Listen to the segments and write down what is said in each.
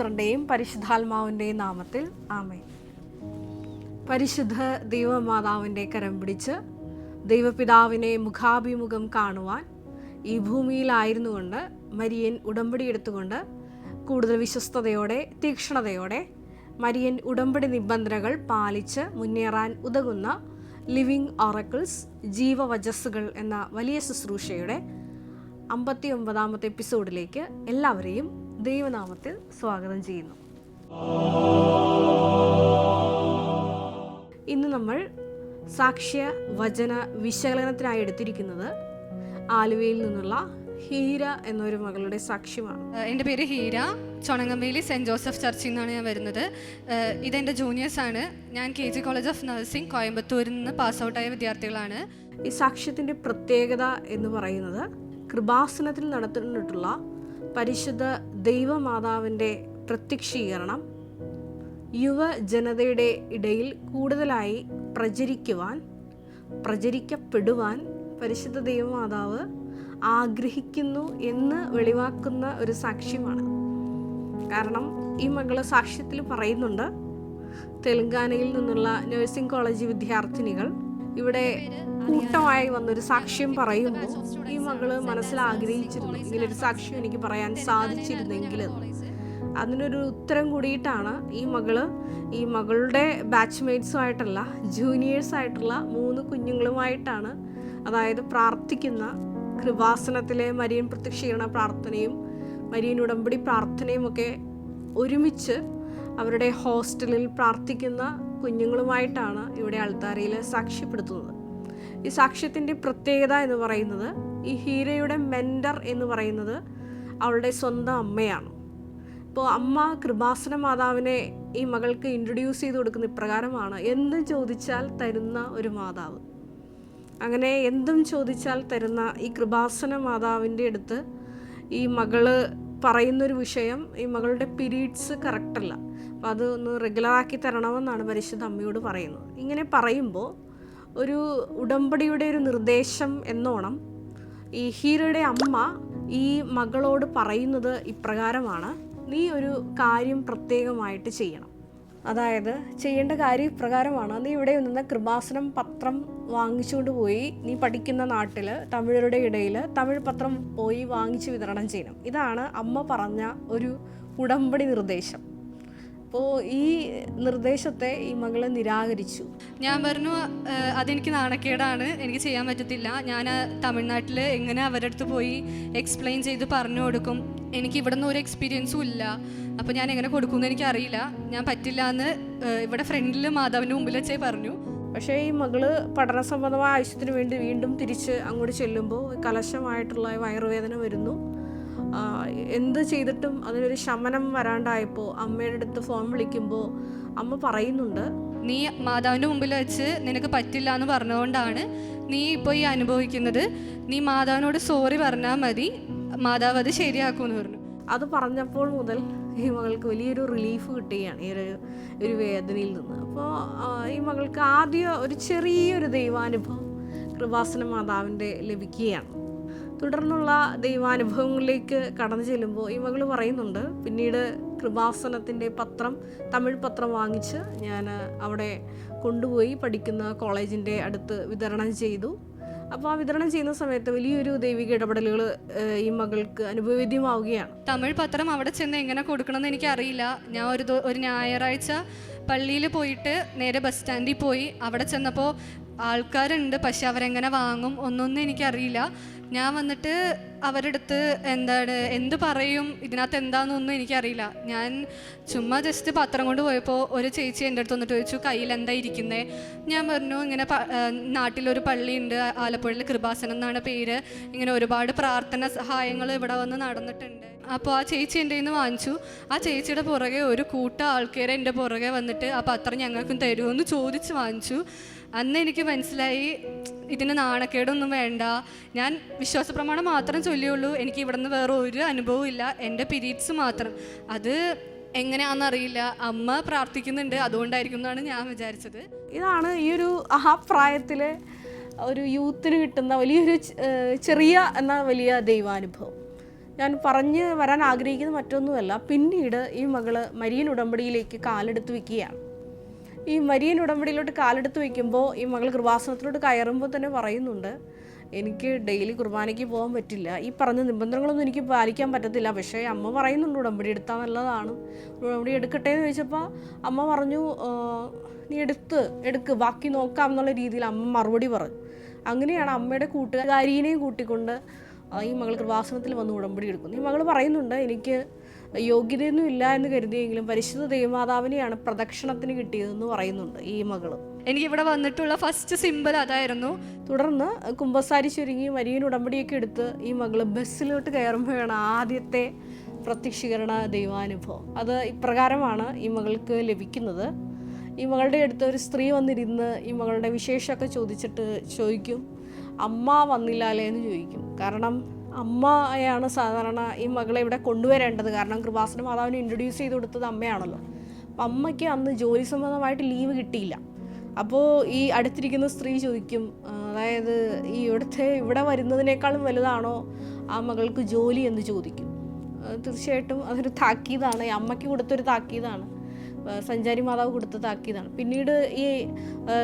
പുത്രൻ്റെയും പരിശുദ്ധാത്മാവിൻ്റെയും നാമത്തിൽ ആമേൻ. പരിശുദ്ധ ദൈവമാതാവിൻ്റെ കരം പിടിച്ച് ദൈവപിതാവിനെ മുഖാഭിമുഖം കാണുവാൻ ഈ ഭൂമിയിലായിരുന്നുകൊണ്ട് മരിയൻ ഉടമ്പടി എടുത്തുകൊണ്ട് കൂടുതൽ വിശ്വസ്തയോടെ തീക്ഷ്ണതയോടെ മരിയൻ ഉടമ്പടി നിബന്ധനകൾ പാലിച്ച് മുന്നേറാൻ ഉതകുന്ന ലിവിങ് ഓറക്കിൾസ് ജീവവചസ്സുകൾ എന്ന വലിയ ശുശ്രൂഷയുടെ 59ാമത്തെ എപ്പിസോഡിലേക്ക് എല്ലാവരെയും ദൈവനാമത്തിൽ സ്വാഗതം ചെയ്യുന്നു. ഇന്ന് നമ്മൾ സാക്ഷ്യ വചന വിശകലനത്തിനായി എടുത്തിരിക്കുന്നത് ആലുവയിൽ നിന്നുള്ള ഹീര എന്നൊരു മകളുടെ സാക്ഷ്യമാണ്. എൻ്റെ പേര് ഹീര. ചൊണങ്ങമ്പേലി സെൻറ്റ് ജോസഫ് ചർച്ചിൽ നിന്നാണ് ഞാൻ വരുന്നത്. ഇതെൻ്റെ ജൂനിയേഴ്സാണ്. ഞാൻ KG കോളേജ് ഓഫ് നഴ്സിംഗ് കോയമ്പത്തൂരിൽ നിന്ന് പാസ് ഔട്ടായ വിദ്യാർത്ഥികളാണ്. ഈ സാക്ഷ്യത്തിൻ്റെ പ്രത്യേകത എന്ന് പറയുന്നത് കൃപാസനത്തിൽ നടത്തിയിട്ടുള്ള പരിശുദ്ധ ദൈവമാതാവിൻ്റെ പ്രത്യക്ഷീകരണം യുവജനതയുടെ ഇടയിൽ കൂടുതലായി പ്രചരിക്കപ്പെടുവാൻ പരിശുദ്ധ ദൈവമാതാവ് ആഗ്രഹിക്കുന്നു എന്ന് വെളിവാക്കുന്ന ഒരു സാക്ഷ്യമാണ്. കാരണം ഈ മകള് സാക്ഷ്യത്തിൽ പറയുന്നുണ്ട്, തെലങ്കാനയിൽ നിന്നുള്ള നഴ്സിംഗ് കോളേജ് വിദ്യാർത്ഥിനികൾ ഇവിടെ കൂട്ടമായി വന്നൊരു സാക്ഷ്യം പറയുമ്പോൾ ഈ മകള് മനസ്സിൽ ആഗ്രഹിച്ചിരുന്നു, ഇങ്ങനൊരു സാക്ഷ്യം എനിക്ക് പറയാൻ സാധിച്ചിരുന്നെങ്കിൽ. അതിനൊരു ഉത്തരം കൂടിയിട്ടാണ് ഈ മകളുടെ ബാച്ച്മേറ്റ്സുമായിട്ടല്ല, ജൂനിയേഴ്സായിട്ടുള്ള 3 കുഞ്ഞുങ്ങളുമായിട്ടാണ്, അതായത് പ്രാർത്ഥിക്കുന്ന കൃപാസനത്തിലെ മരിയൻ പ്രത്യക്ഷീകരണ പ്രാർത്ഥനയും മരിയൻ ഉടമ്പടി പ്രാർത്ഥനയും ഒക്കെ ഒരുമിച്ച് അവരുടെ ഹോസ്റ്റലിൽ പ്രാർത്ഥിക്കുന്ന കുഞ്ഞുങ്ങളുമായിട്ടാണ് ഇവിടെ അൾത്താരയിൽ സാക്ഷ്യപ്പെടുത്തുന്നത്. ഈ സാക്ഷ്യത്തിൻ്റെ പ്രത്യേകത എന്ന് പറയുന്നത്, ഈ ഹീരയുടെ മെൻറ്റർ എന്ന് പറയുന്നത് അവളുടെ സ്വന്തം അമ്മയാണ്. ഇപ്പോൾ അമ്മ കൃപാസന മാതാവിനെ ഈ മകൾക്ക് ഇൻട്രൊഡ്യൂസ് ചെയ്ത് കൊടുക്കുന്ന ഇപ്രകാരമാണ്: എന്ത് ചോദിച്ചാൽ തരുന്ന ഒരു മാതാവ്. അങ്ങനെ എന്തും ചോദിച്ചാൽ തരുന്ന ഈ കൃപാസന മാതാവിൻ്റെ അടുത്ത് ഈ മകള് പറയുന്നൊരു വിഷയം, ഈ മകളുടെ പീരീഡ്സ് കറക്റ്റല്ല, അപ്പോൾ അത് ഒന്ന് റെഗുലറാക്കി തരണമെന്നാണ് പരിശുദ്ധ അമ്മയോട് പറയുന്നത്. ഇങ്ങനെ പറയുമ്പോൾ ഒരു ഉടമ്പടിയുടെ ഒരു നിർദ്ദേശം എന്നോണം ഈ ഹീരയുടെ അമ്മ ഈ മകളോട് പറയുന്നത് ഇപ്രകാരമാണ്: നീ ഒരു കാര്യം പ്രത്യേകമായിട്ട് ചെയ്യണം. അതായത് ചെയ്യേണ്ട കാര്യം ഇപ്രകാരമാണ്: നീ ഇവിടെ നിന്ന് കൃപാസനം പത്രം വാങ്ങിച്ചുകൊണ്ട് പോയി നീ പഠിക്കുന്ന നാട്ടിൽ തമിഴരുടെ ഇടയിൽ തമിഴ് പത്രം പോയി വാങ്ങിച്ച് വിതരണം ചെയ്യണം. ഇതാണ് അമ്മ പറഞ്ഞ ഒരു ഉടമ്പടി നിർദ്ദേശം. അപ്പോൾ ഈ നിർദ്ദേശത്തെ ഈ മകള് നിരാകരിച്ചു. ഞാൻ പറഞ്ഞു, അതെനിക്ക് നാണക്കേടാണ്, എനിക്ക് ചെയ്യാൻ പറ്റത്തില്ല. ഞാൻ തമിഴ്നാട്ടിൽ എങ്ങനെ അവരുടെ അടുത്ത് പോയി എക്സ്പ്ലെയിൻ ചെയ്ത് പറഞ്ഞു കൊടുക്കും? എനിക്ക് ഇവിടെ നിന്ന് ഒരു എക്സ്പീരിയൻസും ഇല്ല. അപ്പോൾ ഞാൻ എങ്ങനെ കൊടുക്കുമെന്ന് എനിക്കറിയില്ല, ഞാൻ പറ്റില്ല എന്ന് ഇവിടെ ഫ്രണ്ടിൽ മാതാവിൻ്റെ മുമ്പിൽ വെച്ചേ പറഞ്ഞു. പക്ഷേ ഈ മകള് പഠന സംബന്ധമായ ആവശ്യത്തിന് വേണ്ടി വീണ്ടും തിരിച്ച് അങ്ങോട്ട് ചെല്ലുമ്പോൾ കലശമായിട്ടുള്ള വയറുവേദന വരുന്നു. എന്ത് ചെയ്തിട്ടും അതിനൊരു ശമനം വരാണ്ടായപ്പോൾ അമ്മയുടെ അടുത്ത് ഫോൺ വിളിക്കുമ്പോൾ അമ്മ പറയുന്നുണ്ട്, നീ മാതാവിൻ്റെ മുമ്പിൽ വെച്ച് നിനക്ക് പറ്റില്ല എന്ന് പറഞ്ഞുകൊണ്ടാണ് നീ ഇപ്പോൾ ഈ അനുഭവിക്കുന്നത്. നീ മാതാവിനോട് സോറി പറഞ്ഞാൽ മതി, മാതാവ് അത് ശരിയാക്കുമെന്ന് പറഞ്ഞു. അത് പറഞ്ഞപ്പോൾ മുതൽ ഈ മകൾക്ക് വലിയൊരു റിലീഫ് കിട്ടുകയാണ് ഈ ഒരു വേദനയിൽ നിന്ന്. അപ്പോൾ ഈ മകൾക്ക് ആദ്യം ഒരു ചെറിയൊരു ദൈവാനുഭവം കൃപാസന മാതാവിൻ്റെ ലഭിക്കുകയാണ്. തുടർന്നുള്ള ദൈവാനുഭവങ്ങളിലേക്ക് കടന്നു ചെല്ലുമ്പോൾ ഈ മകൾ പറയുന്നുണ്ട്, പിന്നീട് കൃപാസനത്തിൻ്റെ തമിഴ് പത്രം വാങ്ങിച്ച് ഞാൻ അവിടെ കൊണ്ടുപോയി പഠിക്കുന്ന കോളേജിൻ്റെ അടുത്ത് വിതരണം ചെയ്തു. അപ്പോൾ ആ വിതരണം ചെയ്യുന്ന സമയത്ത് വലിയൊരു ദൈവിക ഇടപെടലുകൾ ഈ മകൾക്ക് അനുഭവവേദ്യമാവുകയാണ്. തമിഴ് പത്രം അവിടെ ചെന്ന് എങ്ങനെ കൊടുക്കണമെന്ന് എനിക്കറിയില്ല. ഞാൻ ഒരു ഞായറാഴ്ച പള്ളിയിൽ പോയിട്ട് നേരെ ബസ് സ്റ്റാൻഡിൽ പോയി. അവിടെ ചെന്നപ്പോൾ ആൾക്കാരുണ്ട്, പക്ഷെ അവരെങ്ങനെ വാങ്ങും ഒന്നൊന്നും എനിക്കറിയില്ല. ഞാൻ വന്നിട്ട് അവരുടെ അടുത്ത് എന്ത് പറയും, ഇതിനകത്ത് എന്താണെന്നൊന്നും എനിക്കറിയില്ല. ഞാൻ ചുമ്മാ ജസ്റ്റ് പത്രം കൊണ്ട് പോയപ്പോൾ ഒരു ചേച്ചി എൻ്റെ അടുത്ത് വന്നിട്ട് ചോദിച്ചു, കയ്യിൽ എന്താ ഇരിക്കുന്നത്? ഞാൻ പറഞ്ഞു, ഇങ്ങനെ നാട്ടിലൊരു പള്ളിയുണ്ട്, ആലപ്പുഴയിൽ കൃപാസനം എന്നാണ് പേര്, ഇങ്ങനെ ഒരുപാട് പ്രാർത്ഥന സഹായങ്ങൾ ഇവിടെ വന്ന് നടന്നിട്ടുണ്ട്. അപ്പോൾ ആ ചേച്ചി എൻ്റെ കയ്യിൽ നിന്ന് വാങ്ങിച്ചു. ആ ചേച്ചിയുടെ പുറകെ ഒരു കൂട്ടം ആൾക്കാർ എൻ്റെ പുറകെ വന്നിട്ട് ആ പത്രം ഞങ്ങൾക്കും തരുമോ എന്ന് ചോദിച്ച് വാങ്ങിച്ചു. അന്ന് എനിക്ക് മനസ്സിലായി, ഇതിന് നാണക്കേടൊന്നും വേണ്ട. ഞാൻ വിശ്വാസപ്രമാണം മാത്രം ചൊല്ലിയുള്ളൂ, എനിക്ക് ഇവിടെ നിന്ന് വേറെ ഒരു അനുഭവവും ഇല്ല. എൻ്റെ പീരീഡ്സ് മാത്രം. അത് എങ്ങനെയാണെന്നറിയില്ല, അമ്മ പ്രാർത്ഥിക്കുന്നുണ്ട്, അതുകൊണ്ടായിരിക്കും എന്നാണ് ഞാൻ വിചാരിച്ചത്. ഇതാണ് ഈ ഒരു പ്രായത്തിൽ ഒരു യൂത്തിന് കിട്ടുന്ന വലിയൊരു ചെറിയ എന്നാൽ വലിയ ദൈവാനുഭവം. ഞാൻ പറഞ്ഞ് വരാൻ ആഗ്രഹിക്കുന്നത് മറ്റൊന്നുമല്ല, പിന്നീട് ഈ മകള് മരിയൻ ഉടമ്പടിയിലേക്ക് കാലെടുത്ത് വയ്ക്കുകയാണ്. ഈ മരിയൻ ഉടമ്പടിയിലോട്ട് കാലെടുത്ത് വയ്ക്കുമ്പോൾ ഈ മകൾ കൃപാസനത്തിലോട്ട് കയറുമ്പോൾ തന്നെ പറയുന്നുണ്ട്, എനിക്ക് ഡെയിലി കുർബാനയ്ക്ക് പോകാൻ പറ്റില്ല, ഈ പറഞ്ഞ നിബന്ധനകളൊന്നും എനിക്ക് പാലിക്കാൻ പറ്റത്തില്ല, പക്ഷേ അമ്മ പറയുന്നുണ്ട് ഉടമ്പടി എടുത്താൽ നല്ലതാണ്, ഉടമ്പടി എടുക്കട്ടെ എന്ന് ചോദിച്ചപ്പോൾ അമ്മ പറഞ്ഞു, നീ എടുക്ക് ബാക്കി നോക്കാം എന്നുള്ള രീതിയിൽ അമ്മ മറുപടി പറഞ്ഞു. അങ്ങനെയാണ് അമ്മയുടെ കൂട്ടുകാരിനെയും കൂട്ടിക്കൊണ്ട് ഈ മകൾ കൃപാസനത്തിൽ വന്ന് ഉടമ്പടി എടുക്കുന്നു. ഈ മകൾ പറയുന്നുണ്ട്, എനിക്ക് യോഗ്യതയൊന്നും ഇല്ല എന്ന് കരുതിയെങ്കിലും പരിശുദ്ധ ദൈവമാതാവിനെയാണ് പ്രദക്ഷിണത്തിന് കിട്ടിയതെന്ന് പറയുന്നുണ്ട് ഈ മകള്. എനിക്കിവിടെ വന്നിട്ടുള്ള ഫസ്റ്റ് സിമ്പിൾ അതായിരുന്നു. തുടർന്ന് കുമ്പസാരി ചുരുങ്ങി മരിയൻ ഉടമ്പടിയൊക്കെ എടുത്ത് ഈ മകള് ബസ്സിലോട്ട് കയറുമ്പോഴാണ് ആദ്യത്തെ പ്രത്യക്ഷീകരണ ദൈവാനുഭവം. അത് ഇപ്രകാരമാണ് ഈ മകൾക്ക് ലഭിക്കുന്നത്. ഈ മകളുടെ അടുത്ത് ഒരു സ്ത്രീ വന്നിരുന്ന് ഈ മകളുടെ വിശേഷമൊക്കെ ചോദിക്കും, അമ്മ വന്നില്ലാലേ എന്ന് ചോദിക്കും. കാരണം അമ്മയാണ് സാധാരണ ഈ മകളെ ഇവിടെ കൊണ്ടുവരേണ്ടത്, കാരണം കൃപാസന മാതാവിനെ ഇൻട്രൊഡ്യൂസ് ചെയ്ത് കൊടുത്തത് അമ്മയാണല്ലോ. അപ്പം അമ്മയ്ക്ക് അന്ന് ജോലി സംബന്ധമായിട്ട് ലീവ് കിട്ടിയില്ല. അപ്പോൾ ഈ അടുത്തിരിക്കുന്ന സ്ത്രീ ചോദിക്കും, അതായത് ഈ ഇവിടെ വരുന്നതിനേക്കാളും വലുതാണോ ആ മകൾക്ക് ജോലി എന്ന് ചോദിക്കും. തീർച്ചയായിട്ടും അതൊരു താക്കീതാണ്, ഈ അമ്മയ്ക്ക് കൊടുത്തൊരു താക്കീതാണ്, സഞ്ചാരി മാതാവ് കൊടുത്ത താക്കീതാണ്. പിന്നീട് ഈ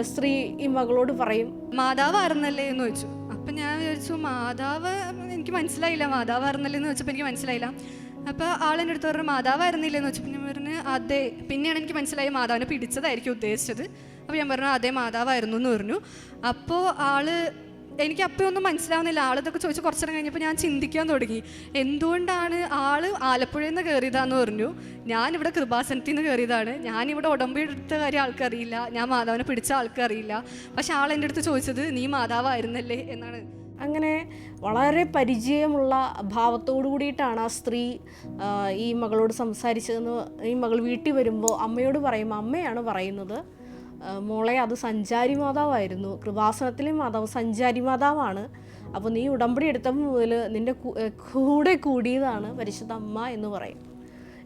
സ്ത്രീ ഈ മകളോട് പറയും, മാതാവ് ആയിരുന്നല്ലേ എന്ന് ചോദിച്ചു. അപ്പം ഞാൻ വിചാരിച്ചു മാതാവ് എനിക്ക് മനസ്സിലായില്ല, മാതാവ് ആയിരുന്നല്ലേ എന്ന് വെച്ചപ്പോൾ എനിക്ക് മനസ്സിലായില്ല. അപ്പോൾ ആളെൻ്റെ അടുത്ത് പറഞ്ഞു മാതാവായിരുന്നില്ലെന്ന് വെച്ചപ്പോൾ ഞാൻ പറഞ്ഞു അതെ. പിന്നെയാണ് എനിക്ക് മനസ്സിലായി മാതാവിനെ പിടിച്ചതായിരിക്കും ഉദ്ദേശിച്ചത്. അപ്പോൾ ഞാൻ പറഞ്ഞു അതെ മാതാവായിരുന്നു എന്ന് പറഞ്ഞു. അപ്പോൾ എനിക്ക് അപ്പോൾ ഒന്നും മനസ്സിലാവുന്നില്ല. ആളിതൊക്കെ ചോദിച്ച് കുറച്ചു നേരം കഴിഞ്ഞപ്പോൾ ഞാൻ ചിന്തിക്കാൻ തുടങ്ങി, എന്തുകൊണ്ടാണ് ആലപ്പുഴയിൽ നിന്ന് കയറിയതാന്ന് പറഞ്ഞു, ഞാനിവിടെ കൃപാസനത്തിൽ നിന്ന് കയറിയതാണ്, ഞാനിവിടെ ഉടമ്പടി എടുത്ത കാര്യം ആൾക്കറിയില്ല, ഞാൻ മാതാവിനെ പിടിച്ച ആൾക്കറിയില്ല, പക്ഷെ ആളെൻ്റെ അടുത്ത് ചോദിച്ചത് നീ മാതാവായിരുന്നല്ലേ എന്നാണ്. അങ്ങനെ വളരെ പരിചയമുള്ള ഭാവത്തോടു കൂടിയിട്ടാണ് ആ സ്ത്രീ ഈ മകളോട് സംസാരിച്ചതെന്ന് ഈ മകൾ വീട്ടിൽ വരുമ്പോൾ അമ്മയോട് പറയും. അമ്മയാണ് പറയുന്നത്, മോളെ അത് സഞ്ചാരി മാതാവായിരുന്നു, കൃപാസനത്തിലെ മാതാവ് സഞ്ചാരി മാതാവാണ്, അപ്പോൾ നീ ഉടമ്പടി എടുത്തപ്പോൾ മുതൽ നിൻ്റെ കൂടെ കൂടിയതാണ് പരിശുദ്ധ അമ്മ എന്ന് പറയും.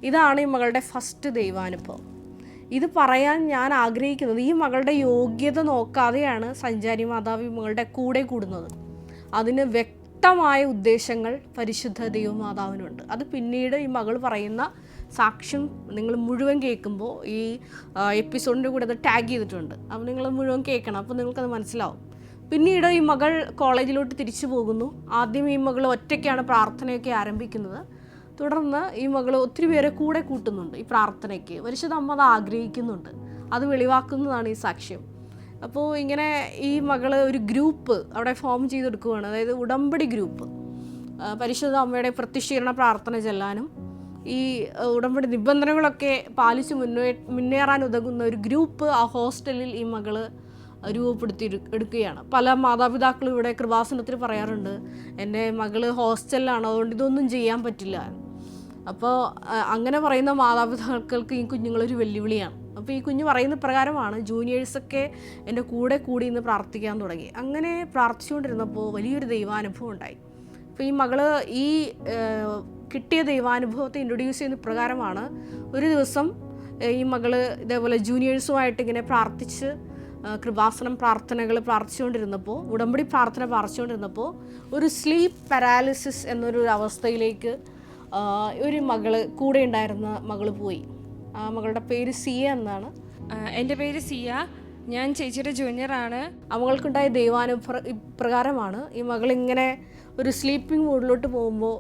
ഇതാണ് ഈ മകളുടെ ഫസ്റ്റ് ദൈവാനുഭവം. ഇത് പറയാൻ ഞാൻ ആഗ്രഹിക്കുന്നത്, ഈ മകളുടെ യോഗ്യത നോക്കാതെയാണ് സഞ്ചാരി മാതാവ് ഈ മകളുടെ കൂടെ കൂടുന്നത്. അതിന് വ്യക്തമായ ഉദ്ദേശങ്ങൾ പരിശുദ്ധ ദൈവമാതാവിനുണ്ട്. അത് പിന്നീട് ഈ മകൾ പറയുന്ന സാക്ഷ്യം നിങ്ങൾ മുഴുവൻ കേൾക്കുമ്പോൾ ഈ എപ്പിസോഡിൻ്റെ കൂടെ അത് ടാഗ് ചെയ്തിട്ടുണ്ട്. അപ്പോൾ നിങ്ങൾ മുഴുവൻ കേൾക്കണം, അപ്പോൾ നിങ്ങൾക്കത് മനസ്സിലാവും. പിന്നീട് ഈ മകൾ കോളേജിലോട്ട് തിരിച്ചു പോകുന്നു. ആദ്യം ഈ മകൾ ഒറ്റയ്ക്കാണ് പ്രാർത്ഥനയൊക്കെ ആരംഭിക്കുന്നത്. തുടർന്ന് ഈ മകൾ ഒത്തിരി പേരെ കൂടെ കൂട്ടുന്നുണ്ട് ഈ പ്രാർത്ഥനയ്ക്ക്. പരിശുദ്ധ അമ്മ അത് ആഗ്രഹിക്കുന്നുണ്ട്, അത് വെളിവാക്കുന്നതാണ് ഈ സാക്ഷ്യം. അപ്പോൾ ഇങ്ങനെ ഈ മകൾ ഒരു ഗ്രൂപ്പ് അവിടെ ഫോം ചെയ്തെടുക്കുകയാണ്, അതായത് ഉടമ്പടി ഗ്രൂപ്പ്. പരിശുദ്ധ അമ്മയുടെ പ്രത്യക്ഷീകരണ പ്രാർത്ഥന ചെല്ലാനും ഈ ഉടമ്പടി നിബന്ധനകളൊക്കെ പാലിച്ച് മുന്നേറാൻ ഉതകുന്ന ഒരു ഗ്രൂപ്പ് ആ ഹോസ്റ്റലിൽ ഈ മകൾ രൂപപ്പെടുത്തി എടുക്കുകയാണ്. പല മാതാപിതാക്കളും ഇവിടെ കൃപാസനത്തിൽ പറയാറുണ്ട്, എൻ്റെ മകൾ ഹോസ്റ്റലിലാണ്, അതുകൊണ്ട് ഇതൊന്നും ചെയ്യാൻ പറ്റില്ല. അപ്പോൾ അങ്ങനെ പറയുന്ന മാതാപിതാക്കൾക്ക് ഈ കുഞ്ഞുങ്ങളൊരു വെല്ലുവിളിയാണ്. അപ്പോൾ ഈ കുഞ്ഞ് പറയുന്ന പ്രകാരമാണ്, ജൂനിയേഴ്സൊക്കെ എൻ്റെ കൂടെ കൂടി ഇന്ന് പ്രാർത്ഥിക്കാൻ തുടങ്ങി. അങ്ങനെ പ്രാർത്ഥിച്ചുകൊണ്ടിരുന്നപ്പോൾ വലിയൊരു ദൈവാനുഭവം ഉണ്ടായി. അപ്പോൾ ഈ മകള് ഈ കിട്ടിയ ദൈവാനുഭവത്തെ ഇൻട്രൊഡ്യൂസ് ചെയ്യുന്ന പ്രകാരമാണ്. ഒരു ദിവസം ഈ മകള് ഇതേപോലെ ജൂനിയേഴ്സുമായിട്ട് ഇങ്ങനെ പ്രാർത്ഥിച്ച് കൃപാസനം പ്രാർത്ഥനകൾ പ്രാർത്ഥിച്ചുകൊണ്ടിരുന്നപ്പോൾ, ഉടമ്പടി പ്രാർത്ഥന പ്രാർത്ഥിച്ചുകൊണ്ടിരുന്നപ്പോൾ ഒരു സ്ലീപ്പ് പാരാലിസിസ് എന്നൊരു അവസ്ഥയിലേക്ക് ഒരു മകള് കൂടെ ഉണ്ടായിരുന്ന മകള് പോയി. ആ മകളുടെ പേര് സിയ എന്നാണ്. എൻ്റെ പേര് സിയ, ഞാൻ ചേച്ചിയുടെ ജൂനിയറാണ്. ആ മകൾക്കുണ്ടായ ഇപ്രകാരമാണ്. ഈ മകളിങ്ങനെ ഒരു സ്ലീപ്പിംഗ് മൂഡിലോട്ട് പോകുമ്പോൾ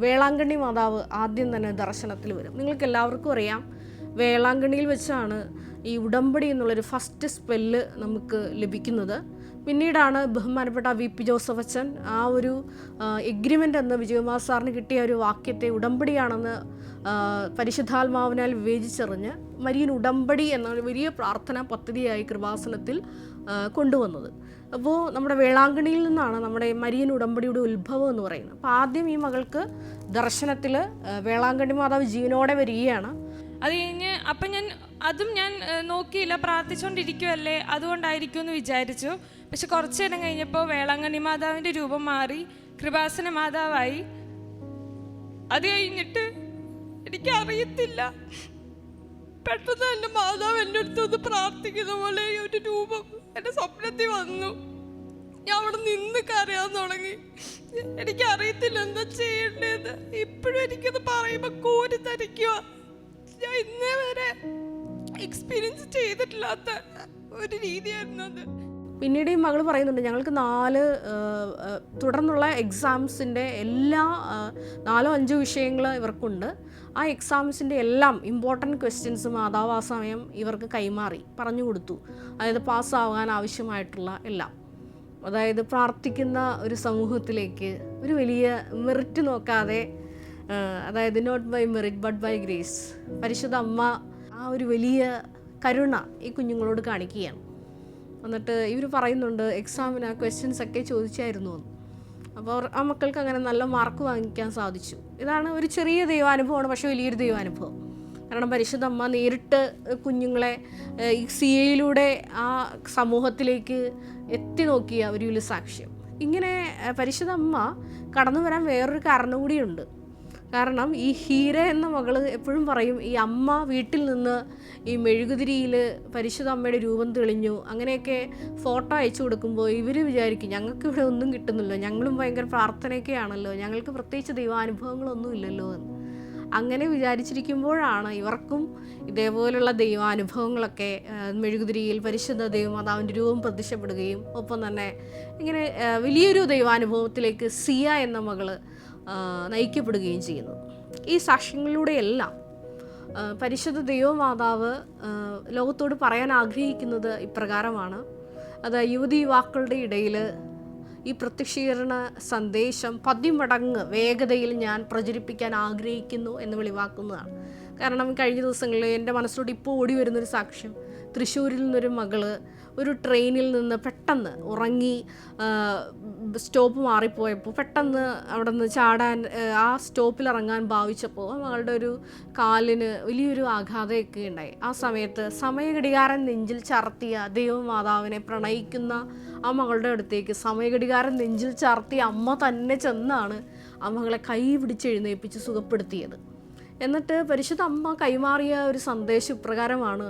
വേളാങ്കണ്ണി മാതാവ് ആദ്യം തന്നെ ദർശനത്തിൽ വരും. നിങ്ങൾക്ക് എല്ലാവർക്കും അറിയാം, വേളാങ്കണ്ണിയിൽ വെച്ചാണ് ഈ ഉടമ്പടി എന്നുള്ളൊരു ഫസ്റ്റ് സ്പെല്ല് നമുക്ക് ലഭിക്കുന്നത്. പിന്നീടാണ് ബഹുമാനപ്പെട്ട VP ജോസഫ് അച്ഛൻ ആ ഒരു എഗ്രിമെൻ്റ് എന്ന് വിജയകുമാർ സാറിന് കിട്ടിയ ഒരു വാക്യത്തെ ഉടമ്പടിയാണെന്ന് പരിശുദ്ധാത്മാവിനാൽ വിവേചിച്ചറിഞ്ഞ് മരിയൻ ഉടമ്പടി എന്ന വലിയ പ്രാർത്ഥനാ പദ്ധതിയായി കൃപാസനത്തിൽ കൊണ്ടുവന്നത്. അപ്പോൾ നമ്മുടെ വേളാങ്കണ്ണിയിൽ നിന്നാണ് നമ്മുടെ മരിയൻ ഉടമ്പടിയുടെ ഉത്ഭവം എന്ന് പറയുന്നത്. അപ്പോൾ ആദ്യം ഈ മകൾക്ക് ദർശനത്തിൽ വേളാങ്കണ്ണി മാതാവ് ജീവനോടെ വരികയാണ്. അത് കഴിഞ്ഞ് അപ്പം ഞാൻ നോക്കിയില്ല, പ്രാർത്ഥിച്ചുകൊണ്ടിരിക്കുമല്ലേ, അതുകൊണ്ടായിരിക്കും എന്ന് വിചാരിച്ചു. പക്ഷെ കുറച്ച് നേരം കഴിഞ്ഞപ്പോൾ വേളാങ്കണ്ണി മാതാവിൻ്റെ രൂപം മാറി കൃപാസന മാതാവായി. അത് കഴിഞ്ഞിട്ട് എനിക്കറിയത്തില്ല, പെട്ടെന്ന് എൻ്റെ മാതാവ് എൻ്റെ അടുത്തൊന്ന് പ്രാർത്ഥിക്കുന്ന പോലെ ഒരു രൂപം എൻ്റെ സ്വപ്നത്തിൽ വന്നു. ഞാൻ അവിടെ നിന്ന് കരയാൻ തുടങ്ങി. എനിക്കറിയത്തില്ല എന്താ ചെയ്യേണ്ടത്. ഇപ്പോഴും എനിക്കത് പറയുമ്പോൾ കോരി തരിക്കുക. ഞാൻ ഇന്നേ വരെ എക്സ്പീരിയൻസ് ചെയ്തിട്ടില്ലാത്ത ഒരു രീതിയായിരുന്നു അത്. പിന്നീട് ഈ മകൾ പറയുന്നുണ്ട്, ഞങ്ങൾക്ക് 4 തുടർന്നുള്ള എക്സാംസിൻ്റെ എല്ലാ 4-5 വിഷയങ്ങൾ ഇവർക്കുണ്ട്. ആ എക്സാംസിൻ്റെ എല്ലാം ഇമ്പോർട്ടൻറ്റ് ക്വസ്റ്റ്യൻസ് മാതാവ് ആ സമയം ഇവർക്ക് കൈമാറി പറഞ്ഞു കൊടുത്തു. അതായത് പാസ്സാവാൻ ആവശ്യമായിട്ടുള്ള എല്ലാം. അതായത് പ്രാർത്ഥിക്കുന്ന ഒരു സമൂഹത്തിലേക്ക് ഒരു വലിയ മെറിറ്റ് നോക്കാതെ, അതായത് not by merit but by grace, പരിശുദ്ധ അമ്മ ആ ഒരു വലിയ കരുണ ഈ കുഞ്ഞുങ്ങളോട് കാണിക്കുകയാണ്. എന്നിട്ട് ഇവർ പറയുന്നുണ്ട് എക്സാമിന് ആ ക്വസ്റ്റ്യൻസ് ഒക്കെ ചോദിച്ചായിരുന്നു എന്ന്. അപ്പോൾ ആ മക്കൾക്ക് അങ്ങനെ നല്ല മാർക്ക് വാങ്ങിക്കാൻ സാധിച്ചു. ഇതാണ് ഒരു ചെറിയ ദൈവാനുഭവമാണ്, പക്ഷേ വലിയൊരു ദൈവാനുഭവം. കാരണം പരിശുദ്ധ അമ്മ നേരിട്ട് കുഞ്ഞുങ്ങളെ ഈ CA ആ സമൂഹത്തിലേക്ക് എത്തി നോക്കിയ ഒരു വലിയ സാക്ഷ്യം. ഇങ്ങനെ പരിശുദ്ധ അമ്മ കടന്നു വരാൻ വേറൊരു കാരണം കൂടിയുണ്ട്. കാരണം ഈ ഹീര എന്ന മകൾ എപ്പോഴും പറയും, ഈ അമ്മ വീട്ടിൽ നിന്ന് ഈ മെഴുകുതിരിയിൽ പരിശുദ്ധ അമ്മയുടെ രൂപം തെളിഞ്ഞു അങ്ങനെയൊക്കെ ഫോട്ടോ അയച്ചു കൊടുക്കുമ്പോൾ ഇവർ വിചാരിക്കും ഞങ്ങൾക്ക് ഇവിടെ ഒന്നും കിട്ടുന്നില്ലോ, ഞങ്ങളും ഭയങ്കര പ്രാർത്ഥനയൊക്കെ ആണല്ലോ, ഞങ്ങൾക്ക് പ്രത്യേകിച്ച് ദൈവാനുഭവങ്ങളൊന്നും ഇല്ലല്ലോ എന്ന്. അങ്ങനെ വിചാരിച്ചിരിക്കുമ്പോഴാണ് ഇവർക്കും ഇതേപോലുള്ള ദൈവാനുഭവങ്ങളൊക്കെ മെഴുകുതിരിയിൽ പരിശുദ്ധ ദൈവമാതാവിൻ്റെ രൂപം പ്രത്യക്ഷപ്പെടുകയും ഒപ്പം തന്നെ ഇങ്ങനെ വലിയൊരു ദൈവാനുഭവത്തിലേക്ക് സിയ എന്ന മകള് നയിക്കപ്പെടുകയും ചെയ്യുന്നു. ഈ സാക്ഷ്യങ്ങളിലൂടെയെല്ലാം പരിശുദ്ധ ദൈവമാതാവ് ലോകത്തോട് പറയാൻ ആഗ്രഹിക്കുന്നത് ഇപ്രകാരമാണ്. അത് യുവതി യുവാക്കളുടെ ഇടയിൽ ഈ പ്രത്യക്ഷീകരണ സന്ദേശം 10 മടങ്ങ് വേഗതയിൽ ഞാൻ പ്രചരിപ്പിക്കാൻ ആഗ്രഹിക്കുന്നു എന്ന് വെളിവാക്കുന്നതാണ്. കാരണം കഴിഞ്ഞ ദിവസങ്ങളിൽ എൻ്റെ മനസ്സിലോട്ട് ഇപ്പോൾ ഓടി വരുന്നൊരു സാക്ഷ്യം, തൃശ്ശൂരിൽ നിന്നൊരു മകള് ഒരു ട്രെയിനിൽ നിന്ന് പെട്ടെന്ന് ഉറങ്ങി സ്റ്റോപ്പ് മാറിപ്പോയപ്പോൾ പെട്ടെന്ന് അവിടെ നിന്ന് ചാടാൻ ആ സ്റ്റോപ്പിൽ ഇറങ്ങാൻ ഭാവിച്ചപ്പോൾ മകളുടെ ഒരു കാലിന് വലിയൊരു ആഘാതമൊക്കെ ഉണ്ടായി. ആ സമയത്ത് സമയഘടികാരൻ നെഞ്ചിൽ ചാർത്തിയ ദൈവമാതാവിനെ പ്രണയിക്കുന്ന ആ മകളുടെ അടുത്തേക്ക് സമയഘടികാരൻ നെഞ്ചിൽ ചാർത്തിയ അമ്മ തന്നെ ചെന്നാണ് ആ മകളെ കൈ പിടിച്ച് എഴുന്നേൽപ്പിച്ച് സുഖപ്പെടുത്തിയത്. എന്നിട്ട് പരിശുദ്ധ അമ്മ കൈമാറിയ ഒരു സന്ദേശം ഇപ്രകാരമാണ്.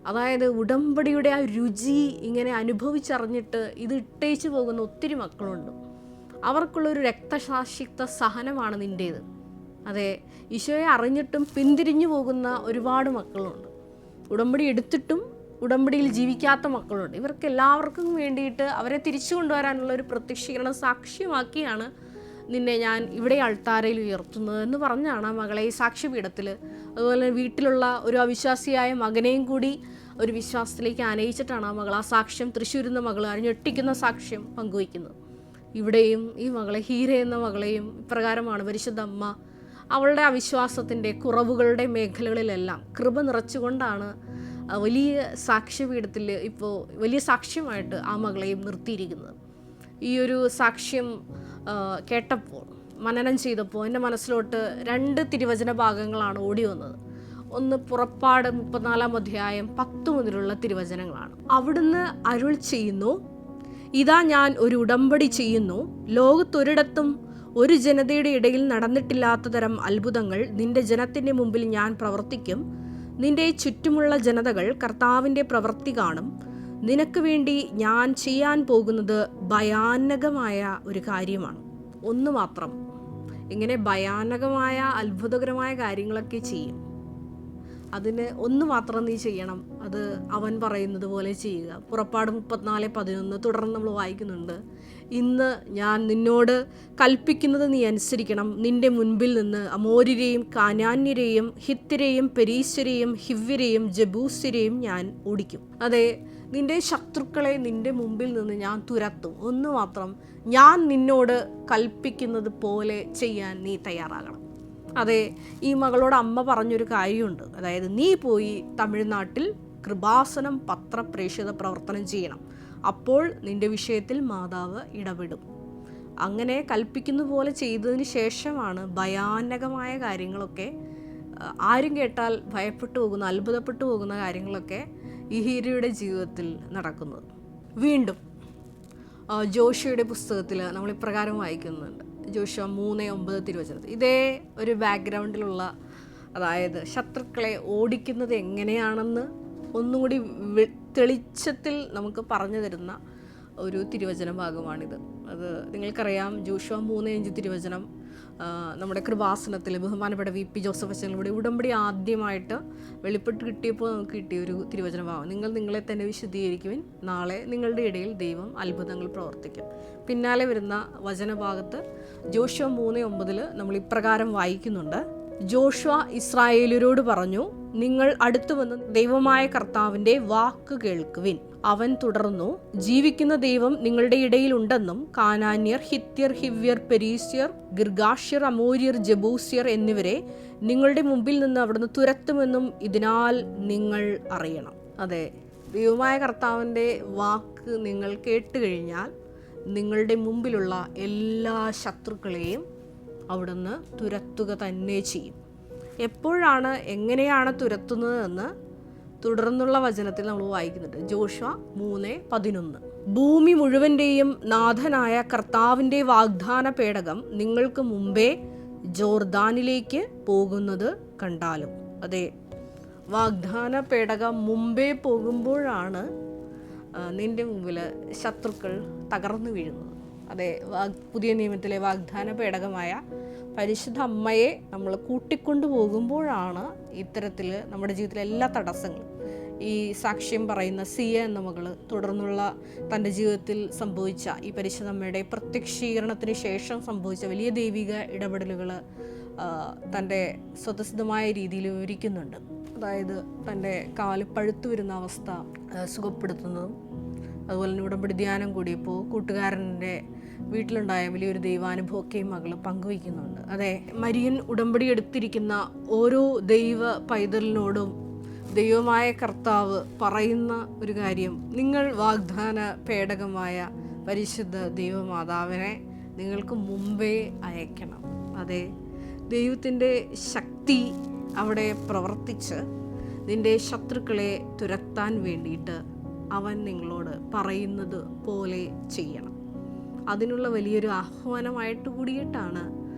അതായത് ഉടമ്പടിയുടെ ആ രുചി ഇങ്ങനെ അനുഭവിച്ചറിഞ്ഞിട്ട് ഇത് ഇട്ടേച്ചു പോകുന്ന ഒത്തിരി മക്കളുണ്ട്. അവർക്കുള്ളൊരു രക്തസാക്ഷിത്വ സഹനമാണ് നിൻ്റേത്. അതെ, ഈശോയെ അറിഞ്ഞിട്ടും പിന്തിരിഞ്ഞു പോകുന്ന ഒരുപാട് മക്കളുണ്ട്. ഉടമ്പടി എടുത്തിട്ടും ഉടമ്പടിയിൽ ജീവിക്കാത്ത മക്കളുണ്ട്. ഇവർക്ക് എല്ലാവർക്കും വേണ്ടിയിട്ട് അവരെ തിരിച്ചു കൊണ്ടുവരാനുള്ള ഒരു പ്രത്യക്ഷീകരണ സാക്ഷ്യമാക്കിയാണ് നിന്നെ ഞാൻ ഇവിടെ അൾത്താരയിൽ ഉയർത്തുന്നത് എന്ന് പറഞ്ഞാണ് ആ മകളെ ഈ സാക്ഷ്യപീഠത്തിൽ, അതുപോലെ വീട്ടിലുള്ള ഒരു അവിശ്വാസിയായ മകനെയും കൂടി ഒരു വിശ്വാസത്തിലേക്ക് ആനയിച്ചിട്ടാണ് ആ മകൾ ആ സാക്ഷ്യം തൃശ്ശൂരിൽ നിന്ന് മകൾ ഞെട്ടിക്കുന്ന സാക്ഷ്യം പങ്കുവയ്ക്കുന്നത്. ഇവിടെയും ഈ മകളെ ഹീര എന്ന മകളെയും ഇപ്രകാരമാണ് പരിശുദ്ധ അമ്മ അവളുടെ അവിശ്വാസത്തിൻ്റെ കുറവുകളുടെ മേഖലകളിലെല്ലാം കൃപ നിറച്ചുകൊണ്ടാണ് വലിയ സാക്ഷ്യപീഠത്തിൽ ഇപ്പോൾ വലിയ സാക്ഷ്യമായിട്ട് ആ മകളെയും നിർത്തിയിരിക്കുന്നത്. ഈ ഒരു സാക്ഷ്യം കേട്ടപ്പോൾ മനനം ചെയ്തപ്പോൾ എൻ്റെ മനസ്സിലോട്ട് 2 തിരുവചന ഭാഗങ്ങളാണ് ഓടി വന്നത്. ഒന്ന് പുറപ്പാട് 34-ാം അധ്യായം 10 മുതലുള്ള തിരുവചനങ്ങളാണ്. അവിടുന്ന് അരുൾ ചെയ്യുന്നു, ഇതാ ഞാൻ ഒരു ഉടമ്പടി ചെയ്യുന്നു, ലോകത്തൊരിടത്തും ഒരു ജനതയുടെ ഇടയിൽ നടന്നിട്ടില്ലാത്ത തരം അത്ഭുതങ്ങൾ നിന്റെ ജനത്തിൻ്റെ മുമ്പിൽ ഞാൻ പ്രവർത്തിക്കും. നിന്റെ ചുറ്റുമുള്ള ജനതകൾ കർത്താവിൻ്റെ പ്രവൃത്തി കാണും. നിനക്ക് വേണ്ടി ഞാൻ ചെയ്യാൻ പോകുന്നത് ഭയാനകമായ ഒരു കാര്യമാണ്. ഒന്ന് മാത്രം ഇങ്ങനെ ഭയാനകമായ അത്ഭുതകരമായ കാര്യങ്ങളൊക്കെ ചെയ്യും. അതിന് ഒന്ന് മാത്രം നീ ചെയ്യണം, അത് അവൻ പറയുന്നത് പോലെ ചെയ്യുക. പുറപ്പാട് 34:11 തുടർന്ന് നമ്മൾ വായിക്കുന്നുണ്ട്. ഇന്ന് ഞാൻ നിന്നോട് കൽപ്പിക്കുന്നത് നീ അനുസരിക്കണം. നിന്റെ മുൻപിൽ നിന്ന് അമോര്യരെയും കാനാന്യരെയും ഹിത്യരെയും പെരീശ്യരെയും ഹിവ്യരെയും ജബൂസ്യരെയും ഞാൻ ഓടിക്കും. അതെ, നിന്റെ ശത്രുക്കളെ നിന്റെ മുമ്പിൽ നിന്ന് ഞാൻ തുരത്തും. ഒന്ന് മാത്രം, ഞാൻ നിന്നോട് കൽപ്പിക്കുന്നത് പോലെ ചെയ്യാൻ നീ തയ്യാറാകണം. അതെ, ഈ മകളോട് അമ്മ പറഞ്ഞൊരു കാര്യമുണ്ട്. അതായത് നീ പോയി തമിഴ്നാട്ടിൽ കൃപാസനം പത്രപ്രേക്ഷിത പ്രവർത്തനം ചെയ്യണം. അപ്പോൾ നിന്റെ വിഷയത്തിൽ മാതാവ് ഇടപെടും. അങ്ങനെ കൽപ്പിക്കുന്ന പോലെ ചെയ്തതിന് ശേഷമാണ് ഭയാനകമായ കാര്യങ്ങളൊക്കെ, ആരും കേട്ടാൽ ഭയപ്പെട്ടു പോകുന്ന അത്ഭുതപ്പെട്ടു പോകുന്ന കാര്യങ്ങളൊക്കെ ഈ ഹീരയുടെ ജീവിതത്തിൽ നടക്കുന്നത്. വീണ്ടും ജോഷയുടെ പുസ്തകത്തിൽ നമ്മൾ ഇപ്രകാരം വായിക്കുന്നുണ്ട്. ജോഷുവ 3:9 തിരുവചനത്തിൽ ഇതേ ഒരു ബാക്ക്ഗ്രൗണ്ടിലുള്ള, അതായത് ശത്രുക്കളെ ഓടിക്കുന്നത് എങ്ങനെയാണെന്ന് ഒന്നുകൂടി തെളിച്ചത്തിൽ നമുക്ക് പറഞ്ഞു തരുന്ന ഒരു തിരുവചന ഭാഗമാണിത്. അത് നിങ്ങൾക്കറിയാം, ജോഷുവ 3:5 തിരുവചനം നമ്മുടെ കൃപാസനത്തിൽ ബഹുമാനപ്പെട്ട VP ജോസഫ് അച്ഛനിലൂടെ ഉടമ്പടി ആദ്യമായിട്ട് വെളിപ്പെട്ട് കിട്ടിയപ്പോൾ നമുക്ക് കിട്ടിയൊരു തിരുവചന ഭാഗം. നിങ്ങൾ നിങ്ങളെ തന്നെ വിശുദ്ധീകരിക്കുവിൻ, നാളെ നിങ്ങളുടെ ഇടയിൽ ദൈവം അത്ഭുതങ്ങൾ പ്രവർത്തിക്കും. പിന്നാലെ വരുന്ന വചനഭാഗത്ത് ജോഷുവ 3:9 നമ്മൾ ഇപ്രകാരം വായിക്കുന്നുണ്ട്: ജോഷുവ ഇസ്രായേലരോട് പറഞ്ഞു, നിങ്ങൾ അടുത്തു വന്ന് ദൈവമായ കർത്താവിൻ്റെ വാക്ക് കേൾക്കുവിൻ. അവൻ തുടർന്നു, ജീവിക്കുന്ന ദൈവം നിങ്ങളുടെ ഇടയിലുണ്ടെന്നും കാനാന്യർ, ഹിത്യർ, ഹിവ്യർ, പെരീസ്യർ, ഗിർഗാഷ്യർ, അമോര്യർ, ജബൂസ്യർ എന്നിവരെ നിങ്ങളുടെ മുമ്പിൽ നിന്ന് അവിടുന്ന് തുരത്തുമെന്നും ഇതിനാൽ നിങ്ങൾ അറിയണം. അതെ, ദൈവമായ കർത്താവിൻ്റെ വാക്ക് നിങ്ങൾ കേട്ടുകഴിഞ്ഞാൽ നിങ്ങളുടെ മുമ്പിലുള്ള എല്ലാ ശത്രുക്കളെയും അവിടുന്ന് തുരത്തുക തന്നെ ചെയ്യും. എപ്പോഴാണ്, എങ്ങനെയാണ് തുരത്തുന്നതെന്ന് തുടർന്നുള്ള വചനത്തിൽ നമ്മൾ വായിക്കുന്നുണ്ട്. ജോഷുവ 3:11. ഭൂമി മുഴുവൻ്റെയും നാഥനായ കർത്താവിൻ്റെ വാഗ്ദാന പേടകം നിങ്ങൾക്ക് മുമ്പേ ജോർദാനിലേക്ക് പോകുന്നത് കണ്ടാലും. അതെ, വാഗ്ദാന പേടകം മുമ്പേ പോകുമ്പോഴാണ് നിൻ്റെ മുമ്പിൽ ശത്രുക്കൾ തകർന്നു വീഴുന്നത്. അതെ, പുതിയ നിയമത്തിലെ വാഗ്ദാന പേടകമായ പരിശുദ്ധ അമ്മയെ നമ്മൾ കൂട്ടിക്കൊണ്ടു പോകുമ്പോഴാണ് ഇത്തരത്തിൽ നമ്മുടെ ജീവിതത്തിലെ എല്ലാ തടസ്സങ്ങളും, ഈ സാക്ഷ്യം പറയുന്ന സിയ എന്ന മകള് തുടർന്നുള്ള തൻ്റെ ജീവിതത്തിൽ സംഭവിച്ച ഈ പരിശുദ്ധ അമ്മയുടെ പ്രത്യക്ഷീകരണത്തിന് ശേഷം സംഭവിച്ച വലിയ ദൈവിക ഇടപെടലുകൾ തൻ്റെ സ്വതസിദ്ധമായ രീതിയിൽ വിവരിക്കുന്നുണ്ട്. അതായത് തൻ്റെ കാല് പഴുത്തു വരുന്ന അവസ്ഥ സുഖപ്പെടുത്തുന്നതും, അതുപോലെ തന്നെ ഉടമ്പടി ധ്യാനം കൂടിയപ്പോൾ കൂട്ടുകാരൻ്റെ വീട്ടിലുണ്ടായ വലിയൊരു ദൈവാനുഭവമൊക്കെ മകൾ പങ്കുവയ്ക്കുന്നുണ്ട്. അതെ, മരിയൻ ഉടമ്പടി എടുത്തിരിക്കുന്ന ഓരോ ദൈവ പൈതലിനോടും ദൈവമായ കർത്താവ് പറയുന്ന ഒരു കാര്യം, നിങ്ങൾ വാഗ്ദാന പേടകമായ പരിശുദ്ധ ദൈവമാതാവിനെ നിങ്ങൾക്ക് മുമ്പേ അയക്കണം. അതെ, ദൈവത്തിൻ്റെ ശക്തി അവിടെ പ്രവർത്തിച്ച് നിൻ്റെ ശത്രുക്കളെ തുരത്താൻ വേണ്ടിയിട്ട് അവൻ നിങ്ങളോട് പറയുന്നത് പോലെ ചെയ്യണം. അതിനുള്ള വലിയൊരു ആഹ്വാനമായിട്ട് കൂടിയിട്ടാണ്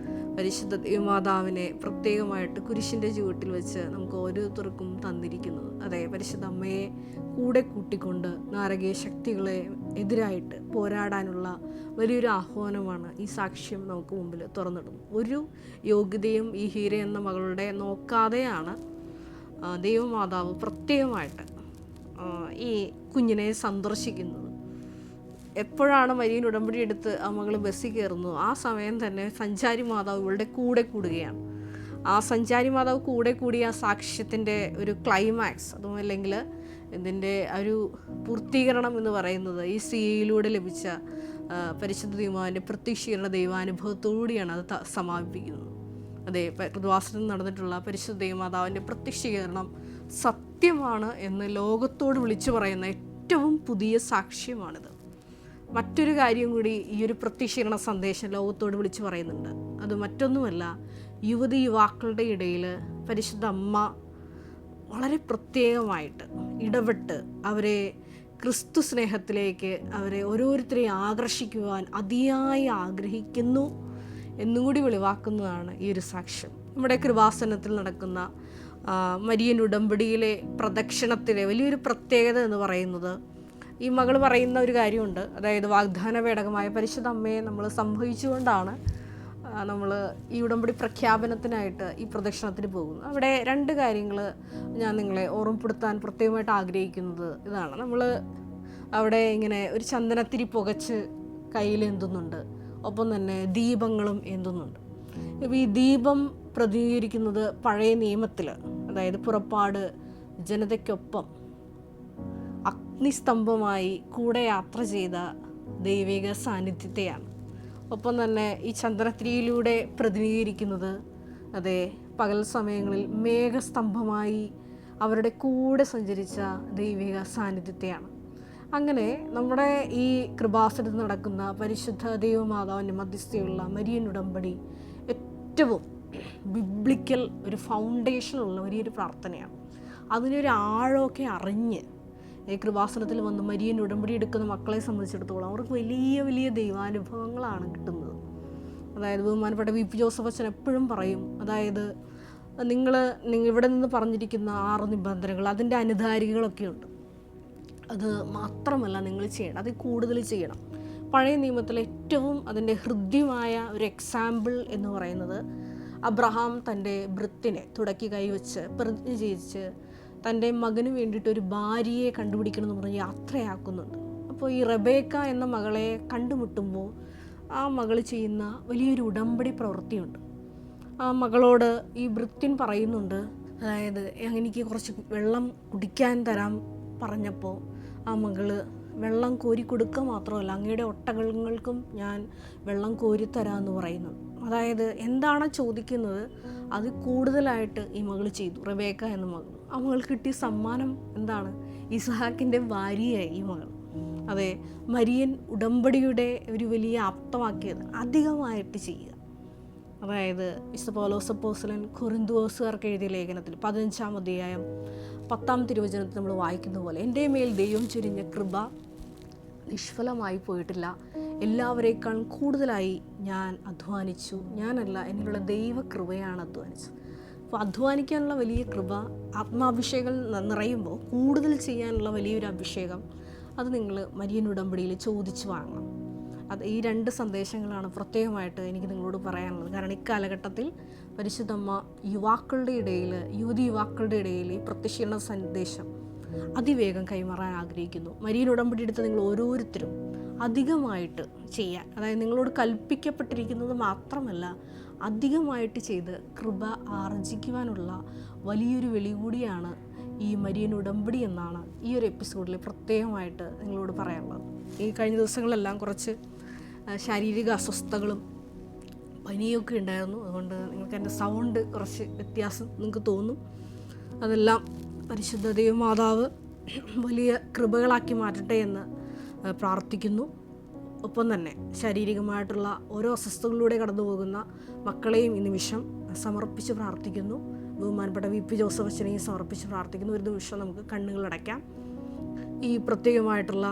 പരിശുദ്ധ ദൈവമാതാവിനെ പ്രത്യേകമായിട്ട് കുരിശിൻ്റെ ചുവട്ടിൽ വെച്ച് നമുക്ക് ഓരോരുത്തർക്കും തന്നിരിക്കുന്നത്. അതെ, പരിശുദ്ധ അമ്മയെ കൂടെ കൂട്ടിക്കൊണ്ട് നാരകീയ ശക്തികളെ എതിരായിട്ട് പോരാടാനുള്ള വലിയൊരു ആഹ്വാനമാണ് ഈ സാക്ഷ്യം നമുക്ക് മുമ്പിൽ തുറന്നിടുന്നത്. ഒരു യോഗ്യതയും ഈ ഹീര എന്ന മകളുടെ നോക്കാതെയാണ് ദൈവമാതാവ് പ്രത്യേകമായിട്ട് ഈ കുഞ്ഞിനെ സന്ദർശിക്കുന്നത്. എപ്പോഴാണ് മരിയൻ ഉടമ്പടി എടുത്ത് ആ മകൾ ബസ്സിൽ കയറുന്നു, ആ സമയം തന്നെ സഞ്ചാരി മാതാവ് ഇവളുടെ കൂടെ കൂടുകയാണ്. ആ സഞ്ചാരി മാതാവ് കൂടെ കൂടിയ ആ സാക്ഷ്യത്തിൻ്റെ ഒരു ക്ലൈമാക്സ്, അതും അല്ലെങ്കിൽ ഇതിൻ്റെ ഒരു പൂർത്തീകരണം എന്ന് പറയുന്നത് ഈ സിയയിലൂടെ ലഭിച്ച പരിശുദ്ധ ദൈവമാവിൻ്റെ പ്രത്യക്ഷീകരണ ദൈവാനുഭവത്തോടുകൂടിയാണ് അത് സമാപിപ്പിക്കുന്നത്. അതെ, കൃപാസനത്തിൽ നടന്നിട്ടുള്ള പരിശുദ്ധ ദൈവമാതാവിൻ്റെ പ്രത്യക്ഷീകരണം സത്യമാണ് എന്ന് ലോകത്തോട് വിളിച്ചു പറയുന്ന ഏറ്റവും പുതിയ സാക്ഷ്യമാണിത്. മറ്റൊരു കാര്യം കൂടി ഈ ഒരു പ്രത്യക്ഷീകരണ സന്ദേശം ലോകത്തോട് വിളിച്ചു പറയുന്നുണ്ട്. അത് മറ്റൊന്നുമല്ല, യുവതി യുവാക്കളുടെ ഇടയിൽ പരിശുദ്ധ അമ്മ വളരെ പ്രത്യേകമായിട്ട് ഇടപെട്ട് അവരെ ക്രിസ്തു സ്നേഹത്തിലേക്ക് അവരെ ഓരോരുത്തരെയും ആകർഷിക്കുവാൻ അതിയായി ആഗ്രഹിക്കുന്നു എന്നുകൂടി വെളിവാക്കുന്നതാണ് ഈ ഒരു സാക്ഷ്യം. നമ്മുടെ കൃപാസനത്തിൽ നടക്കുന്ന മരിയൻ ഉടമ്പടിയിലെ പ്രദക്ഷിണത്തിലെ വലിയൊരു പ്രത്യേകത എന്ന് പറയുന്നത്, ഈ മകൾ പറയുന്ന ഒരു കാര്യമുണ്ട്. അതായത് വാഗ്ദാന പേടകമായ പരിശുദ്ധ അമ്മയെ നമ്മൾ സംഭവിച്ചുകൊണ്ടാണ് നമ്മൾ ഈ ഉടമ്പടി പ്രഖ്യാപനത്തിനായിട്ട് ഈ പ്രദക്ഷിണത്തിന് പോകുന്നത്. അവിടെ രണ്ട് കാര്യങ്ങൾ ഞാൻ നിങ്ങളെ ഓർമ്മപ്പെടുത്താൻ പ്രത്യേകമായിട്ട് ആഗ്രഹിക്കുന്നത് ഇതാണ്. നമ്മൾ അവിടെ ഇങ്ങനെ ഒരു ചന്ദനത്തിരി പുകച്ച് കയ്യിലേന്തുന്നുണ്ട്, ഒപ്പം തന്നെ ദീപങ്ങളും ഏന്തുന്നുണ്ട്. ഇപ്പോൾ ഈ ദീപം പ്രതിനിധീകരിക്കുന്നത് പഴയ നിയമത്തിൽ, അതായത് പുറപ്പാട് ജനതയ്ക്കൊപ്പം അഗ്നിസ്തംഭമായി കൂടെ യാത്ര ചെയ്ത ദൈവിക സാന്നിധ്യത്തെയാണ്. ഒപ്പം തന്നെ ഈ ചന്ദ്രത്തിരിയിലൂടെ പ്രതിനിധീകരിക്കുന്നത് അതെ പകൽ സമയങ്ങളിൽ മേഘസ്തംഭമായി അവരുടെ കൂടെ സഞ്ചരിച്ച ദൈവിക സാന്നിധ്യത്തെയാണ്. അങ്ങനെ നമ്മുടെ ഈ കൃപാസനത്തിൽ നടക്കുന്ന പരിശുദ്ധ ദൈവമാതാവിൻ്റെ മധ്യസ്ഥയുള്ള മരിയൻ ഉടമ്പടി ഏറ്റവും ബിബ്ലിക്കൽ ഒരു ഫൗണ്ടേഷനുള്ള വലിയൊരു പ്രാർത്ഥനയാണ്. അതിനൊരു ആഴമൊക്കെ അറിഞ്ഞ് ഈ കൃപാസനത്തിൽ വന്ന് മരിയൻ ഉടമ്പടി എടുക്കുന്ന മക്കളെ സംബന്ധിച്ചിടത്തോളം അവർക്ക് വലിയ വലിയ ദൈവാനുഭവങ്ങളാണ് കിട്ടുന്നത്. അതായത് ബഹുമാനപ്പെട്ട VP ജോസഫ് അച്ഛൻ എപ്പോഴും പറയും, അതായത് നിങ്ങൾ ഇവിടെ നിന്ന് പറഞ്ഞിരിക്കുന്ന 6 നിബന്ധനകൾ അതിൻ്റെ അനുധാരികളൊക്കെ ഉണ്ട്. അത് മാത്രമല്ല നിങ്ങൾ ചെയ്യണം, അതിൽ കൂടുതൽ ചെയ്യണം. പഴയ നിയമത്തിലെ ഏറ്റവും അതിൻ്റെ ഹൃദ്യമായ ഒരു എക്സാമ്പിൾ എന്ന് പറയുന്നത് അബ്രഹാം തൻ്റെ ഭൃത്തിനെ തുടക്കി കൈവച്ച് പ്രതിജ്ഞ ചെയ്യിച്ച് തൻ്റെ മകന് വേണ്ടിയിട്ട് ഒരു ഭാര്യയെ കണ്ടുപിടിക്കണം എന്ന് പറഞ്ഞ് യാത്രയാക്കുന്നുണ്ട്. അപ്പോൾ ഈ റെബേക്ക എന്ന മകളെ കണ്ടുമുട്ടുമ്പോൾ ആ മകൾ ചെയ്യുന്ന വലിയൊരു ഉടമ്പടി പ്രവൃത്തിയുണ്ട്. ആ മകളോട് ഈ ഭൃത്യൻ പറയുന്നുണ്ട്, അതായത് എനിക്ക് കുറച്ച് വെള്ളം കുടിക്കാൻ തരാൻ പറഞ്ഞപ്പോൾ ആ മകള് വെള്ളം കോരി കൊടുക്കുക മാത്രമല്ല അങ്ങയുടെ ഒട്ടകങ്ങൾക്കും ഞാൻ വെള്ളം കോരിത്തരാമെന്ന് പറയുന്നു. അതായത് എന്താണ് ചോദിക്കുന്നത് അത് കൂടുതലായിട്ട് ഈ മകൾ ചെയ്തു. റെബേക്ക എന്ന മകൾ, ആ മകൾ കിട്ടിയ സമ്മാനം എന്താണ്? ഇസ്ഹാക്കിൻ്റെ ഭാര്യയായി ഈ മകൾ. അതെ, മരിയൻ ഉടമ്പടിയുടെ ഒരു വലിയ ആപ്തമാക്കിയത് അധികമായിട്ട് ചെയ്യുക. അതായത് വിശുദ്ധ പൗലോസ് അപ്പോസ്തലൻ കൊരിന്ത്യക്കാർക്ക് എഴുതിയ ലേഖനത്തിൽ 15-ാം അധ്യായം 10-ാം തിരുവചനത്തിൽ നമ്മൾ വായിക്കുന്ന പോലെ എൻ്റെ മേൽ ദൈവം ചൊരിഞ്ഞ കൃപ നിഷ്ഫലമായി പോയിട്ടില്ല, എല്ലാവരേക്കാൾ കൂടുതലായി ഞാൻ അധ്വാനിച്ചു. ഞാനല്ല, എന്നിലുള്ള ദൈവകൃപയാണ് അധ്വാനിച്ചത്. അപ്പോൾ അധ്വാനിക്കാനുള്ള വലിയ കൃപ, ആത്മാഭിഷേകം നിറയുമ്പോൾ കൂടുതൽ ചെയ്യാനുള്ള വലിയൊരു അഭിഷേകം, അത് നിങ്ങൾ മരിയൻ ഉടമ്പടിയിൽ ചോദിച്ചു വാങ്ങണം. അത് ഈ 2 സന്ദേശങ്ങളാണ് പ്രത്യേകമായിട്ട് എനിക്ക് നിങ്ങളോട് പറയാനുള്ളത്. കാരണം ഇക്കാലഘട്ടത്തിൽ പരിശുദ്ധമ്മ യുവതി യുവാക്കളുടെ ഇടയിൽ ഈ പ്രത്യക്ഷീകരണ സന്ദേശം അതിവേഗം കൈമാറാൻ ആഗ്രഹിക്കുന്നു. മരിയൻ ഉടമ്പടി എടുത്ത് നിങ്ങൾ ഓരോരുത്തരും അധികമായിട്ട് ചെയ്യാൻ, അതായത് നിങ്ങളോട് കൽപ്പിക്കപ്പെട്ടിരിക്കുന്നത് മാത്രമല്ല അധികമായിട്ട് ചെയ്ത് കൃപ ആർജിക്കുവാനുള്ള വലിയൊരു വെളി കൂടിയാണ് ഈ മരിയൻ ഉടമ്പടി എന്നാണ് ഈ ഒരു എപ്പിസോഡിൽ പ്രത്യേകമായിട്ട് നിങ്ങളോട് പറയാനുള്ളത്. ഈ കഴിഞ്ഞ ദിവസങ്ങളെല്ലാം കുറച്ച് ശാരീരിക അസ്വസ്ഥതകളും പനിയൊക്കെ ഉണ്ടായിരുന്നു. അതുകൊണ്ട് നിങ്ങൾക്ക് എൻ്റെ സൗണ്ട് കുറച്ച് വ്യത്യാസം നിങ്ങൾക്ക് തോന്നും. അതെല്ലാം പരിശുദ്ധ ദൈവമാതാവ് വലിയ കൃപകളാക്കി മാറ്റട്ടെ എന്ന് പ്രാർത്ഥിക്കുന്നു. ഒപ്പം തന്നെ ശാരീരികമായിട്ടുള്ള ഓരോ അസ്വസ്ഥതകളിലൂടെ കടന്നു പോകുന്ന മക്കളെയും ഈ നിമിഷം സമർപ്പിച്ച് പ്രാർത്ഥിക്കുന്നു. ബഹുമാനപ്പെട്ട VP ജോസഫ് അച്ഛനെയും സമർപ്പിച്ച് പ്രാർത്ഥിക്കുന്നു. ഒരു നിമിഷം നമുക്ക് കണ്ണുകളടയ്ക്കാം. ഈ പ്രത്യേകമായിട്ടുള്ള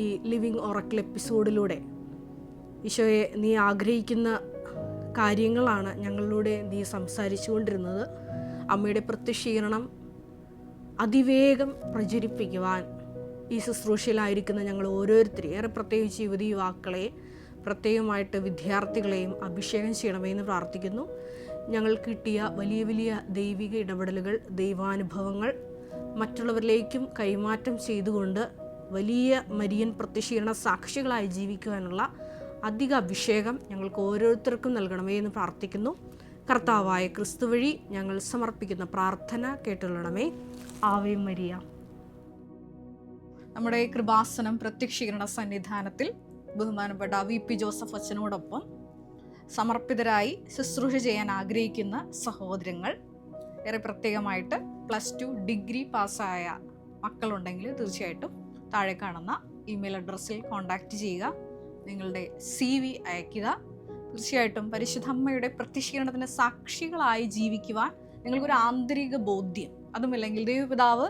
ഈ ലിവിങ് ഒറക്കിൾ എപ്പിസോഡിലൂടെ ഈശോയെ നീ ആഗ്രഹിക്കുന്ന കാര്യങ്ങളാണ് ഞങ്ങളിലൂടെ നീ സംസാരിച്ചു കൊണ്ടിരുന്നത്. അമ്മയുടെ പ്രത്യക്ഷീകരണം അതിവേഗം പ്രചരിപ്പിക്കുവാൻ ഈ ശുശ്രൂഷയിലായിരിക്കുന്ന ഞങ്ങൾ ഓരോരുത്തരെയും, ഏറെ പ്രത്യേകിച്ച് യുവതി യുവാക്കളെ, പ്രത്യേകമായിട്ട് വിദ്യാർത്ഥികളെയും അഭിഷേകം ചെയ്യണമേ എന്ന് പ്രാർത്ഥിക്കുന്നു. ഞങ്ങൾക്ക് കിട്ടിയ വലിയ വലിയ ദൈവിക ഇടപെടലുകൾ, ദൈവാനുഭവങ്ങൾ മറ്റുള്ളവരിലേക്കും കൈമാറ്റം ചെയ്തുകൊണ്ട് വലിയ മരിയൻ പ്രത്യക്ഷീകരണ സാക്ഷികളായി ജീവിക്കുവാനുള്ള അധിക അഭിഷേകം ഞങ്ങൾക്ക് ഓരോരുത്തർക്കും നൽകണമേ എന്ന് പ്രാർത്ഥിക്കുന്നു. കർത്താവായ ക്രിസ്തു വഴി ഞങ്ങൾ സമർപ്പിക്കുന്ന പ്രാർത്ഥന കേട്ടുകൊള്ളണമേ. Ave Maria. നമ്മുടെ കൃപാസനം പ്രത്യക്ഷീകരണ സന്നിധാനത്തിൽ ബഹുമാനപ്പെട്ട VP ജോസഫ് അച്ഛനോടൊപ്പം സമർപ്പിതരായി ശുശ്രൂഷ ചെയ്യാൻ ആഗ്രഹിക്കുന്ന സഹോദരങ്ങൾ, ഏറെ പ്രത്യേകമായിട്ട് +2 ഡിഗ്രി പാസ്സായ മക്കളുണ്ടെങ്കിൽ തീർച്ചയായിട്ടും താഴെ കാണുന്ന ഇമെയിൽ അഡ്രസ്സിൽ കോൺടാക്റ്റ് ചെയ്യുക. നിങ്ങളുടെ CV അയയ്ക്കുക. തീർച്ചയായിട്ടും പരിശുദ്ധ അമ്മയുടെ പ്രത്യക്ഷീകരണത്തിന് സാക്ഷികളായി ജീവിക്കുവാൻ നിങ്ങൾക്കൊരു ആന്തരിക ബോധ്യം, അതുമല്ലെങ്കിൽ ദൈവപിതാവ്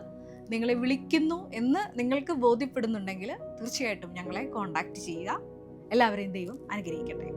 നിങ്ങളെ വിളിക്കുന്നു എന്ന് നിങ്ങൾക്ക് ബോധ്യപ്പെടുന്നുണ്ടെങ്കിൽ തീർച്ചയായിട്ടും ഞങ്ങളെ കോൺടാക്റ്റ് ചെയ്യുക. എല്ലാവരെയും ദൈവം അനുഗ്രഹിക്കട്ടെ.